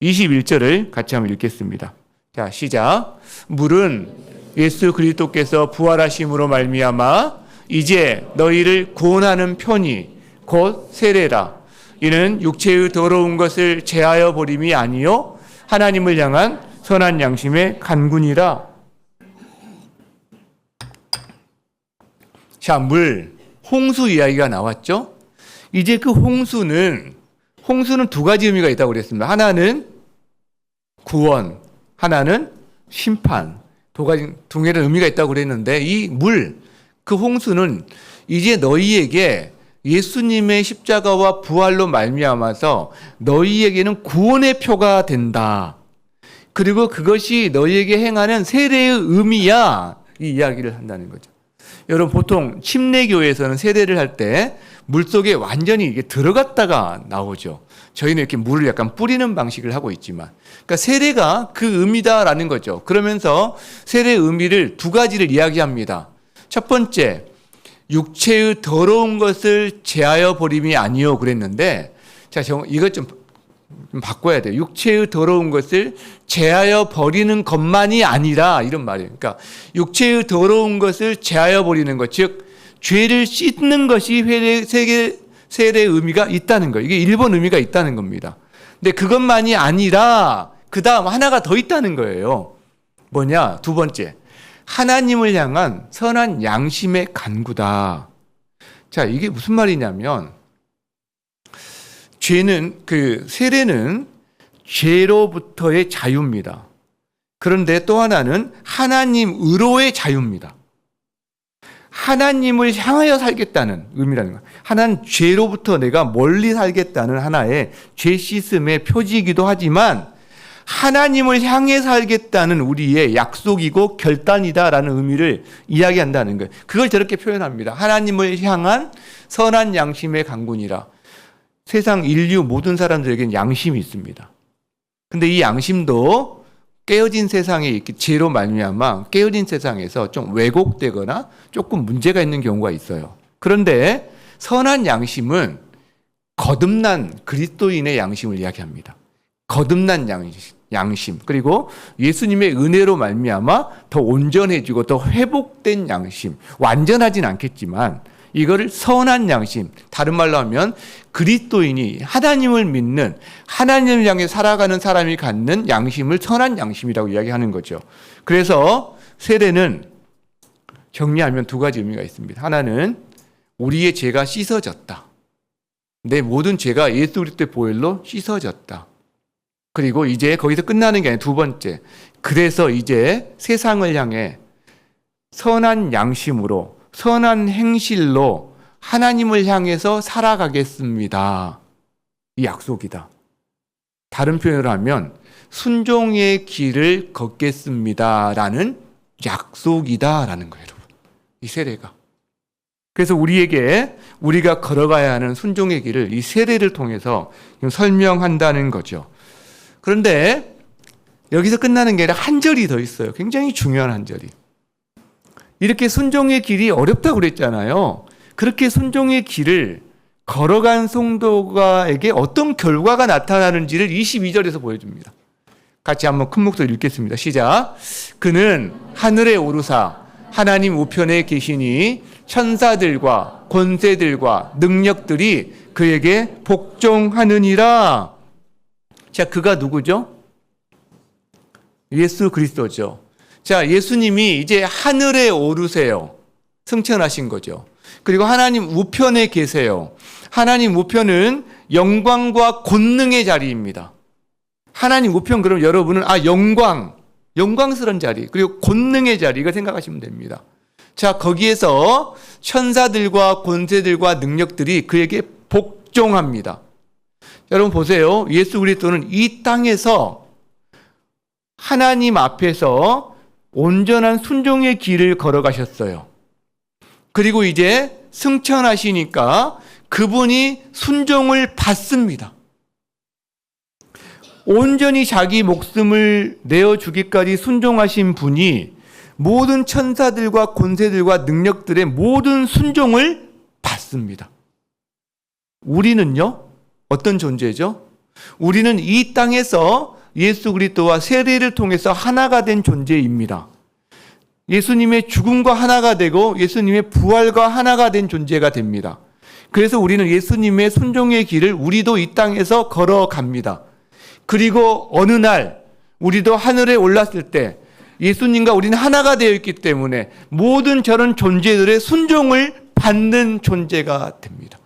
21절을 같이 한번 읽겠습니다. 자, 시작. 물은 예수 그리스도께서 부활하심으로 말미암아 이제 너희를 구원하는 편이 곧 세례라. 이는 육체의 더러운 것을 제하여 버림이 아니요 하나님을 향한 선한 양심의 간군이라. 자, 홍수 이야기가 나왔죠? 이제 그 홍수는 두 가지 의미가 있다고 그랬습니다. 하나는 구원, 하나는 심판. 두 개의 의미가 있다고 그랬는데 그 홍수는 이제 너희에게 예수님의 십자가와 부활로 말미암아서 너희에게는 구원의 표가 된다. 그리고 그것이 너희에게 행하는 세례의 의미야. 이 이야기를 한다는 거죠. 여러분, 보통 침례교회에서는 세례를 할 때 물속에 완전히 이게 들어갔다가 나오죠. 저희는 이렇게 물을 약간 뿌리는 방식을 하고 있지만, 그러니까 세례가 그 의미다라는 거죠. 그러면서 세례의 의미를 두 가지를 이야기합니다. 첫 번째, 육체의 더러운 것을 제하여 버림이 아니요 그랬는데, 자, 이것 좀 바꿔야 돼요. 육체의 더러운 것을 제하여 버리는 것만이 아니라 이런 말이에요. 그러니까 육체의 더러운 것을 제하여 버리는 것, 즉 죄를 씻는 것이 세례의 의미가 있다는 거예요. 이게 일본 의미가 있다는 겁니다. 근데 그것만이 아니라 그 다음 하나가 더 있다는 거예요. 뭐냐? 두 번째, 하나님을 향한 선한 양심의 간구다. 자, 이게 무슨 말이냐면 세례는 죄로부터의 자유입니다. 그런데 또 하나는 하나님으로의 자유입니다. 하나님을 향하여 살겠다는 의미라는 거예요. 하나는 죄로부터 내가 멀리 살겠다는 하나의 죄 씻음의 표지이기도 하지만 하나님을 향해 살겠다는 우리의 약속이고 결단이다라는 의미를 이야기한다는 거예요. 그걸 저렇게 표현합니다. 하나님을 향한 선한 양심의 강군이라. 세상 인류 모든 사람들에게는 양심이 있습니다. 근데 이 양심도 깨어진 세상에 죄로 말미암아 깨어진 세상에서 좀 왜곡되거나 조금 문제가 있는 경우가 있어요. 그런데 선한 양심은 거듭난 그리스도인의 양심을 이야기합니다. 거듭난 양심, 그리고 예수님의 은혜로 말미암아 더 온전해지고 더 회복된 양심, 완전하진 않겠지만 이거를 선한 양심, 다른 말로 하면 그리스도인이 하나님을 믿는, 하나님을 향해 살아가는 사람이 갖는 양심을 선한 양심이라고 이야기하는 거죠. 그래서 세례는 정리하면 두 가지 의미가 있습니다. 하나는 우리의 죄가 씻어졌다. 내 모든 죄가 예수 그리스도의 보혈로 씻어졌다. 그리고 이제 거기서 끝나는 게 아니라 두 번째, 그래서 이제 세상을 향해 선한 양심으로, 선한 행실로 하나님을 향해서 살아가겠습니다. 이 약속이다. 다른 표현으로 하면 순종의 길을 걷겠습니다라는 약속이다라는 거예요, 여러분. 이 세례가. 그래서 우리가 걸어가야 하는 순종의 길을 이 세례를 통해서 설명한다는 거죠. 그런데 여기서 끝나는 게 아니라 한 절이 더 있어요. 굉장히 중요한 한 절이. 이렇게 순종의 길이 어렵다고 그랬잖아요. 그렇게 순종의 길을 걸어간 성도가에게 어떤 결과가 나타나는지를 22절에서 보여줍니다. 같이 한번 큰 목소리 읽겠습니다. 시작. 그는 하늘에 오르사 하나님 우편에 계시니 천사들과 권세들과 능력들이 그에게 복종하느니라. 자, 그가 누구죠? 예수 그리스도죠. 자, 예수님이 이제 하늘에 오르세요. 승천하신 거죠. 그리고 하나님 우편에 계세요. 하나님 우편은 영광과 권능의 자리입니다. 하나님 우편, 그럼 여러분은 영광스러운 자리, 그리고 권능의 자리, 이거 생각하시면 됩니다. 자, 거기에서 천사들과 권세들과 능력들이 그에게 복종합니다. 여러분 보세요. 예수 그리스도는 이 땅에서 하나님 앞에서 온전한 순종의 길을 걸어가셨어요. 그리고 이제 승천하시니까 그분이 순종을 받습니다. 온전히 자기 목숨을 내어주기까지 순종하신 분이 모든 천사들과 권세들과 능력들의 모든 순종을 받습니다. 우리는요, 어떤 존재죠? 우리는 이 땅에서 예수 그리스도와 세례를 통해서 하나가 된 존재입니다. 예수님의 죽음과 하나가 되고 예수님의 부활과 하나가 된 존재가 됩니다. 그래서 우리는 예수님의 순종의 길을 우리도 이 땅에서 걸어갑니다. 그리고 어느 날 우리도 하늘에 올랐을 때 예수님과 우리는 하나가 되어 있기 때문에 모든 저런 존재들의 순종을 받는 존재가 됩니다.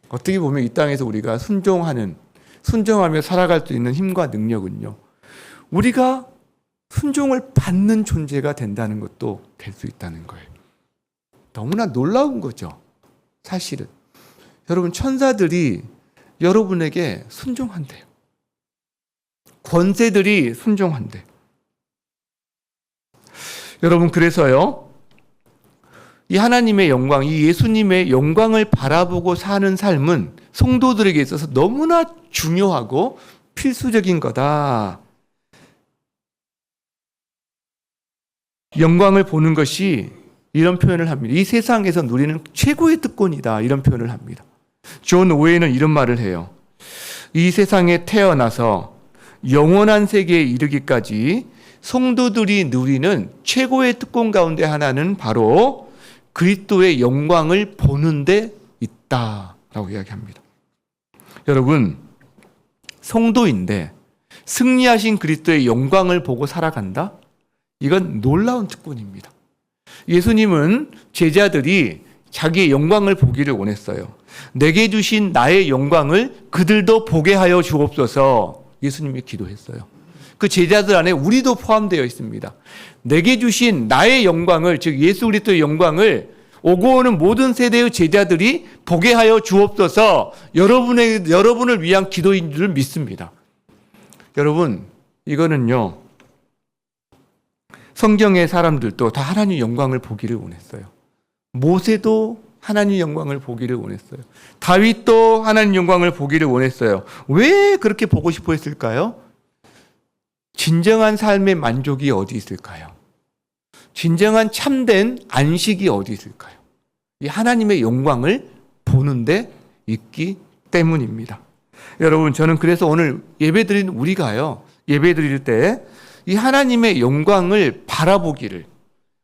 어떻게 보면 이 땅에서 우리가 순종하며 살아갈 수 있는 힘과 능력은요, 우리가 순종을 받는 존재가 된다는 것도 될 수 있다는 거예요. 너무나 놀라운 거죠. 사실은 여러분, 천사들이 여러분에게 순종한대요. 권세들이 순종한대요. 여러분, 그래서요, 이 하나님의 영광, 이 예수님의 영광을 바라보고 사는 삶은 성도들에게 있어서 너무나 중요하고 필수적인 거다. 영광을 보는 것이, 이런 표현을 합니다. 이 세상에서 누리는 최고의 특권이다. 이런 표현을 합니다. 존 오웨이는 이런 말을 해요. 이 세상에 태어나서 영원한 세계에 이르기까지 성도들이 누리는 최고의 특권 가운데 하나는 바로 그리스도의 영광을 보는 데 있다라고 이야기합니다. 여러분, 성도인데 승리하신 그리스도의 영광을 보고 살아간다? 이건 놀라운 특권입니다. 예수님은 제자들이 자기의 영광을 보기를 원했어요. 내게 주신 나의 영광을 그들도 보게 하여 주옵소서. 예수님이 기도했어요. 그 제자들 안에 우리도 포함되어 있습니다. 내게 주신 나의 영광을, 즉 예수 그리스도의 영광을 오고 오는 모든 세대의 제자들이 보게 하여 주옵소서. 여러분을 위한 기도인 줄 믿습니다. 여러분, 이거는요, 성경의 사람들도 다 하나님 영광을 보기를 원했어요. 모세도 하나님 영광을 보기를 원했어요. 다윗도 하나님 영광을 보기를 원했어요. 왜 그렇게 보고 싶어 했을까요? 진정한 삶의 만족이 어디 있을까요? 진정한 참된 안식이 어디 있을까요? 이 하나님의 영광을 보는데 있기 때문입니다. 여러분, 저는 그래서 오늘 예배드리는 우리가요, 예배드릴 때 이 하나님의 영광을 바라보기를,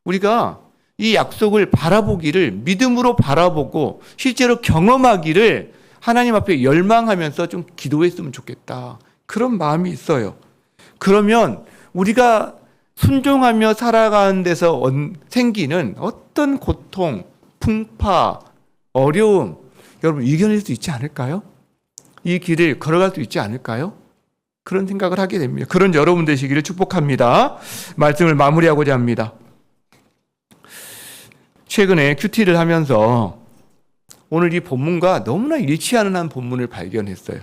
우리가 이 약속을 바라보기를, 믿음으로 바라보고 실제로 경험하기를 하나님 앞에 열망하면서 좀 기도했으면 좋겠다. 그런 마음이 있어요. 그러면 우리가 순종하며 살아가는 데서 생기는 어떤 고통, 풍파, 어려움, 여러분 이겨낼 수 있지 않을까요? 이 길을 걸어갈 수 있지 않을까요? 그런 생각을 하게 됩니다. 그런 여러분 되시기를 축복합니다. 말씀을 마무리하고자 합니다. 최근에 큐티를 하면서 오늘 이 본문과 너무나 일치하는 한 본문을 발견했어요.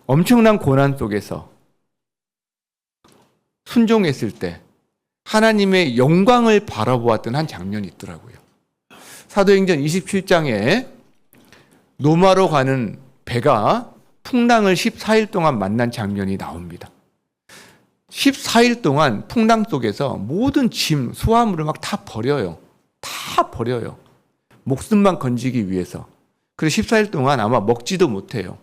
엄청난 고난 속에서 순종했을 때 하나님의 영광을 바라보았던 한 장면이 있더라고요. 사도행전 27장에 노마로 가는 배가 풍랑을 14일 동안 만난 장면이 나옵니다. 14일 동안 풍랑 속에서 모든 짐, 수화물을 막 다 버려요. 다 버려요. 목숨만 건지기 위해서. 그래서 14일 동안 아마 먹지도 못해요.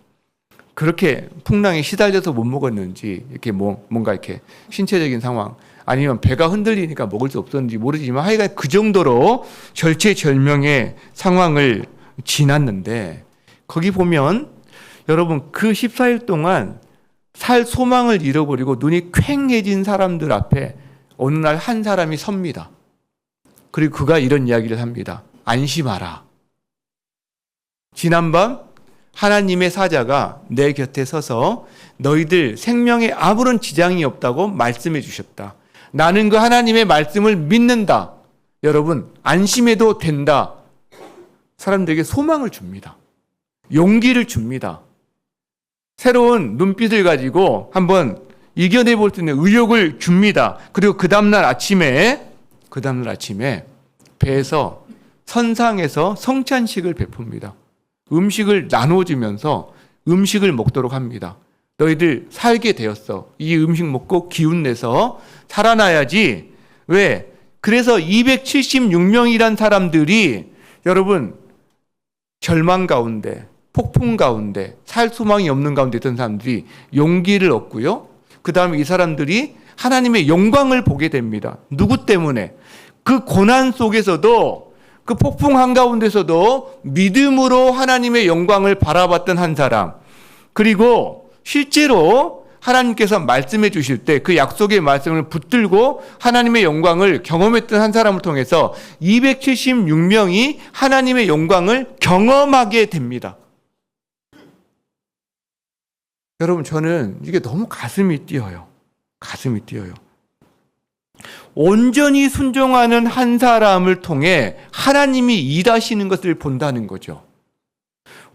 그렇게 풍랑에 시달려서 못 먹었는지, 이렇게 뭔가 이렇게 신체적인 상황, 아니면 배가 흔들리니까 먹을 수 없었는지 모르지만 하여간 그 정도로 절체절명의 상황을 지났는데, 거기 보면 여러분 그 14일 동안 살 소망을 잃어버리고 눈이 퀭해진 사람들 앞에 어느 날 한 사람이 섭니다. 그리고 그가 이런 이야기를 합니다. 안심하라. 지난밤 하나님의 사자가 내 곁에 서서 너희들 생명에 아무런 지장이 없다고 말씀해 주셨다. 나는 그 하나님의 말씀을 믿는다. 여러분 안심해도 된다. 사람들에게 소망을 줍니다. 용기를 줍니다. 새로운 눈빛을 가지고 한번 이겨내 볼 수 있는 의욕을 줍니다. 그리고 그 다음날 아침에 배에서 선상에서 성찬식을 베풉니다. 음식을 나눠주면서 음식을 먹도록 합니다. 너희들 살게 되었어. 이 음식 먹고 기운내서 살아나야지. 왜? 그래서 276명이란 사람들이 여러분 절망 가운데, 폭풍 가운데, 살 소망이 없는 가운데 있던 사람들이 용기를 얻고요. 그 다음에 이 사람들이 하나님의 영광을 보게 됩니다. 누구 때문에? 그 고난 속에서도, 그 폭풍 한가운데서도 믿음으로 하나님의 영광을 바라봤던 한 사람, 그리고 실제로 하나님께서 말씀해 주실 때 그 약속의 말씀을 붙들고 하나님의 영광을 경험했던 한 사람을 통해서 276명이 하나님의 영광을 경험하게 됩니다. 여러분 저는 이게 너무 가슴이 뛰어요. 가슴이 뛰어요. 온전히 순종하는 한 사람을 통해 하나님이 일하시는 것을 본다는 거죠.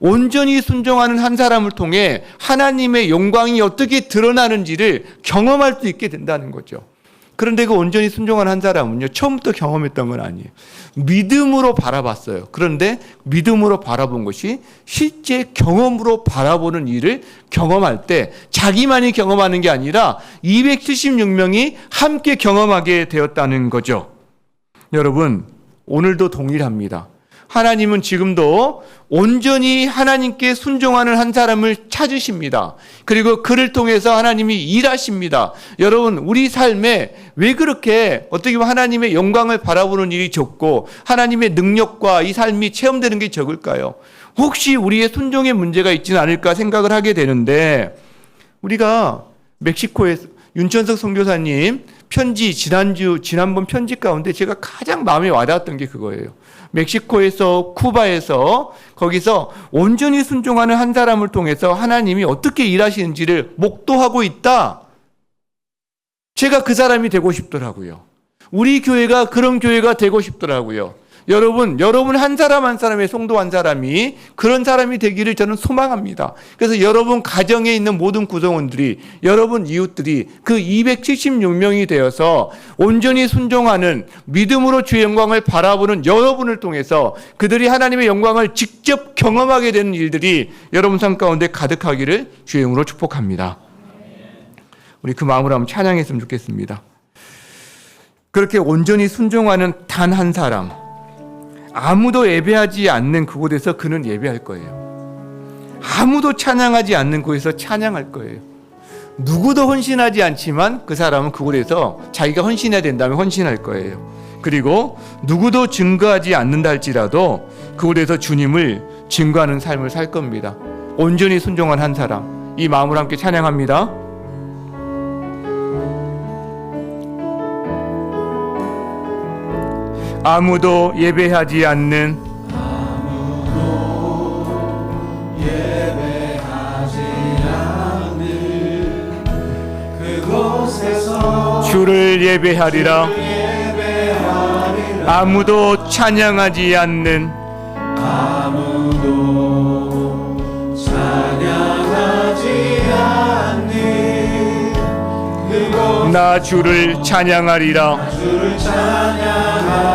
온전히 순종하는 한 사람을 통해 하나님의 영광이 어떻게 드러나는지를 경험할 수 있게 된다는 거죠. 그런데 그 온전히 순종하는 한 사람은요, 처음부터 경험했던 건 아니에요. 믿음으로 바라봤어요. 그런데 믿음으로 바라본 것이 실제 경험으로 바라보는 일을 경험할 때 자기만이 경험하는 게 아니라 276명이 함께 경험하게 되었다는 거죠. 여러분, 오늘도 동일합니다. 하나님은 지금도 온전히 하나님께 순종하는 한 사람을 찾으십니다. 그리고 그를 통해서 하나님이 일하십니다. 여러분, 우리 삶에 왜 그렇게 어떻게 보면 하나님의 영광을 바라보는 일이 적고 하나님의 능력과 이 삶이 체험되는 게 적을까요? 혹시 우리의 순종에 문제가 있지는 않을까 생각을 하게 되는데, 우리가 멕시코에 윤천석 선교사님 편지, 지난번 편지 가운데 제가 가장 마음에 와닿았던 게 그거예요. 멕시코에서, 쿠바에서, 거기서 온전히 순종하는 한 사람을 통해서 하나님이 어떻게 일하시는지를 목도하고 있다. 제가 그 사람이 되고 싶더라고요. 우리 교회가 그런 교회가 되고 싶더라고요. 여러분 한 사람 한 사람의 성도 한 사람이 그런 사람이 되기를 저는 소망합니다. 그래서 여러분 가정에 있는 모든 구성원들이, 여러분 이웃들이 그 276명이 되어서 온전히 순종하는 믿음으로 주의 영광을 바라보는 여러분을 통해서 그들이 하나님의 영광을 직접 경험하게 되는 일들이 여러분 삶 가운데 가득하기를 주의 이름으로 축복합니다. 우리 그 마음으로 한번 찬양했으면 좋겠습니다. 그렇게 온전히 순종하는 단 한 사람, 아무도 예배하지 않는 그곳에서 그는 예배할 거예요. 아무도 찬양하지 않는 곳에서 찬양할 거예요. 누구도 헌신하지 않지만 그 사람은 그곳에서 자기가 헌신해야 된다면 헌신할 거예요. 그리고 누구도 증거하지 않는다 할지라도 그곳에서 주님을 증거하는 삶을 살 겁니다. 온전히 순종한 한 사람, 이 마음으로 함께 찬양합니다. 아무도 예배하지 않는 그곳에서 주를 예배하리라. 아무도 찬양하지 않는 아무도 찬양하지 않는 그곳 나 주를 찬양하리라. 주를 찬양하리라.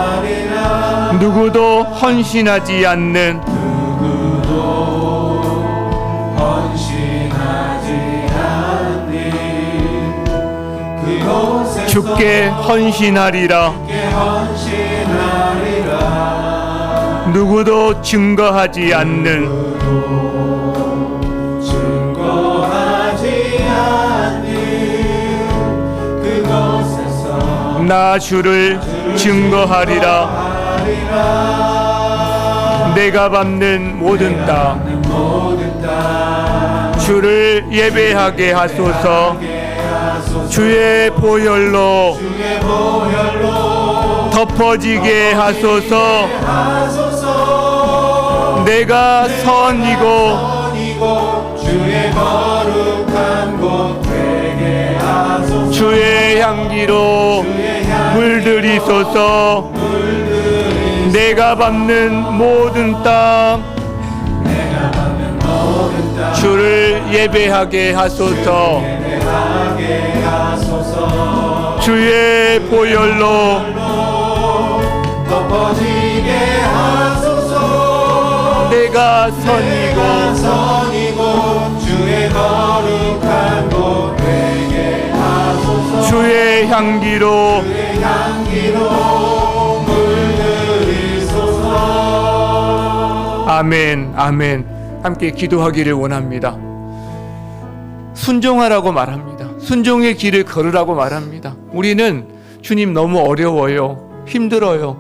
누구도 헌신하지 않는 누구도 헌신하지 않는 그곳에서 주께 헌신하리라. 주께 헌신하리라. 누구도 증거하지 않는 증거하지 않는 그곳에서 나 주를 증거하리라. 내가 밟는 모든 땅 주를 예배하게 하소서. 주의 보혈로 덮어지게 하소서. 내가 선이고 주의 거룩한 곳 되게 하소서. 주의 향기로 물들이소서. 내가 밟는 모든 땅 주를 예배하게 하소서. 주의 보혈로 덮어지게 하소서. 내가 선이고 선이고 주의 거룩한 곳 되게 하소서. 주의 향기로 주의 향기로 물들이소서. 아멘, 아멘. 함께 기도하기를 원합니다. 순종하라고 말합니다. 순종의 길을 걸으라고 말합니다. 우리는 주님 너무 어려워요. 힘들어요.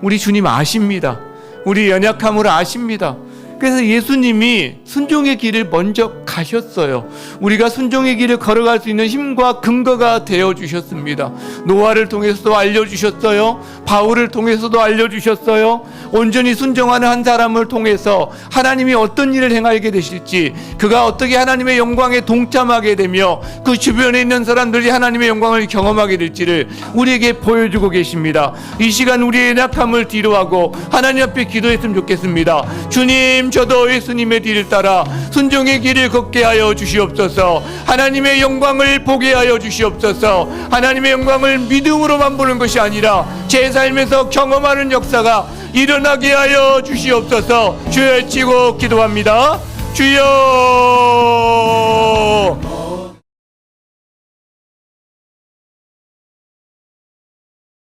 우리 주님 아십니다. 우리 연약함을 아십니다. 그래서 예수님이 순종의 길을 먼저 가셨어요. 우리가 순종의 길을 걸어갈 수 있는 힘과 근거가 되어 주셨습니다. 노아를 통해서도 알려주셨어요. 바울을 통해서도 알려주셨어요. 온전히 순종하는 한 사람을 통해서 하나님이 어떤 일을 행하게 되실지, 그가 어떻게 하나님의 영광에 동참하게 되며 그 주변에 있는 사람들이 하나님의 영광을 경험하게 될지를 우리에게 보여주고 계십니다. 이 시간 우리의 연약함을 뒤로하고 하나님 앞에 기도했으면 좋겠습니다. 주님, 저도 예수님의 뒤를 따라 순종의 길을 걷게 하여 주시옵소서. 하나님의 영광을 보게 하여 주시옵소서. 하나님의 영광을 믿음으로만 보는 것이 아니라 제 삶에서 경험하는 역사가 일어나게 하여 주시옵소서. 주여 외치고 기도합니다. 주여.